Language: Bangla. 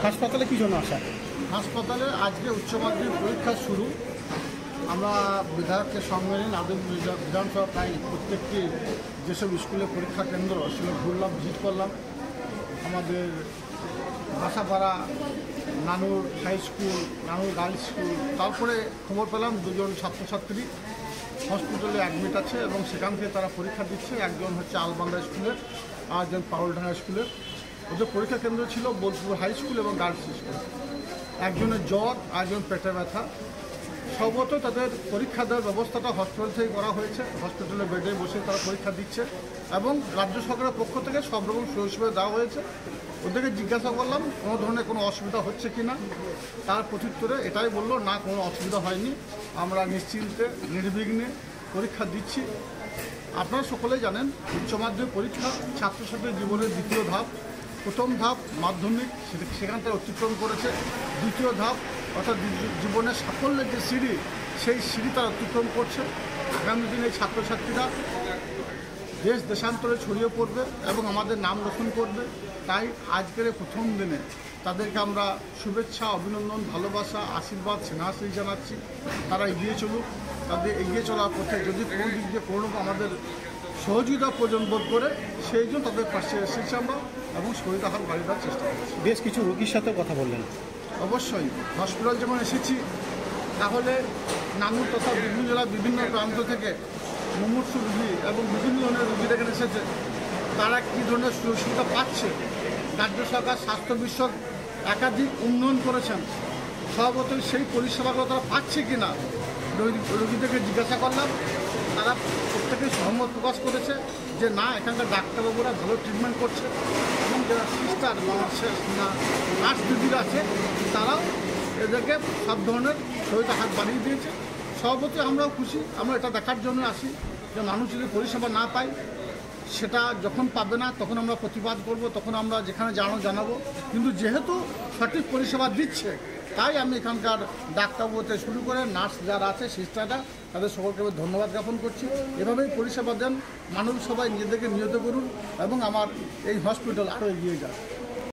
হাসপাতালে কি জন্য আসা? হাসপাতালে আজকে উচ্চ মাধ্যমিক পরীক্ষা শুরু। আমরা বিধায়কের সঙ্গে নিয়ে নাদিম বিধানসভা প্রায় প্রত্যেকটি যেসব স্কুলে পরীক্ষা কেন্দ্র সেগুলো ঘুরলাম, ভিজিট করলাম। আমাদের ভাষাপাড়া, নানুর হাই স্কুল, নানুর গার্লস স্কুল, তারপরে খবর পেলাম দুজন ছাত্রছাত্রী হসপিটালে অ্যাডমিট আছে এবং সেখান থেকে তারা পরীক্ষা দিচ্ছে। একজন হচ্ছে আলবান্দা স্কুলের আর একজন পাউলডাঙ্গা স্কুলের। ওদের পরীক্ষা কেন্দ্র ছিল বোলপুর হাই স্কুল এবং গার্লস স্কুল। একজনের জ্বর, একজন পেটে ব্যথা। সর্বত তাদের পরীক্ষা দেওয়ার ব্যবস্থাটা হসপিটাল থেকে করা হয়েছে। হসপিটালের বেডে বসে তারা পরীক্ষা দিচ্ছে এবং রাজ্য সরকারের পক্ষ থেকে সব রকম সুযোগ সুবিধা দেওয়া হয়েছে। ওদেরকে জিজ্ঞাসা করলাম কোনো ধরনের কোনো অসুবিধা হচ্ছে কি না। তার প্রত্যুত্তরে এটাই বললো, না কোনো অসুবিধা হয়নি, আমরা নিশ্চিন্তে নির্বিঘ্নে পরীক্ষা দিচ্ছি। আপনারা সকলেই জানেন উচ্চ মাধ্যমিক পরীক্ষা ছাত্রছাত্রীর জীবনের দ্বিতীয় ধাপ। প্রথম ধাপ মাধ্যমিক, সেখান থেকে অতিক্রম করেছে। দ্বিতীয় ধাপ অর্থাৎ জীবনের সাফল্যের যে সিঁড়ি, সেই সিঁড়ি তারা অতিক্রম করছে। আগামী দিনে ছাত্রছাত্রীরা দেশ দেশান্তরে ছড়িয়ে পড়বে এবং আমাদের নাম রোশন করবে। তাই আজকের প্রথম দিনে তাদেরকে আমরা শুভেচ্ছা, অভিনন্দন, ভালোবাসা, আশীর্বাদ, স্নেহাশীষ জানাচ্ছি। তারা এগিয়ে চলুক। তাদের এগিয়ে চলার পথে যদি কোনো দিক দিয়ে কোনো আমাদের সহযোগিতা প্রয়োজন বোধ করে সেই জন্য তাদের পাশে এসেছি আমরা এবং সহযোগিতা হাত বাড়িয়ে দেওয়ার চেষ্টা করছি। বেশ কিছু রোগীর সাথে কথা বললেন। অবশ্যই হসপিটাল যেমন এসেছি, তাহলে নানুর তথা বিভিন্ন জেলার বিভিন্ন প্রান্ত থেকে মুমূর্ষু রোগী এবং বিভিন্ন ধরনের রোগীরা এখানে এসেছে। তারা কী ধরনের সুযোগ সুবিধা পাচ্ছে। রাজ্য সরকার স্বাস্থ্য বিষয়ক একাধিক উন্নয়ন করেছেন। স্বভাবতই সেই পরিষেবাগুলো তারা পাচ্ছে কি না রোগীদেরকে জিজ্ঞাসা করলাম। তারা প্রত্যেকেই সহমত প্রকাশ করেছে যে না, এখানকার ডাক্তারবাবুরা ভালো ট্রিটমেন্ট করছে এবং যারা সিস্টার নার্স দিদিরা আছে তারাও এদেরকে সব ধরনের সহায়তা হাত বাড়িয়ে দিয়েছে। স্বভাবতই আমরাও খুশি। আমরা এটা দেখার জন্য আসি যে মানুষ যদি পরিষেবা না পায়, সেটা যখন পাবে না তখন আমরা প্রতিবাদ করব, তখন আমরা যেখানে জানাবো। কিন্তু যেহেতু সঠিক পরিষেবা দিচ্ছে, তাই আমি এখানকার ডাক্তারবাবুতে শুরু করে নার্স যারা আছে, সিস্টাররা, তাদের সকলকে ধন্যবাদ জ্ঞাপন করছি। এভাবেই পরিষেবা দেন, মানুষ সবাই নিজেদেরকে নিয়ত করুন এবং আমার এই হসপিটাল আরও এগিয়ে যাক।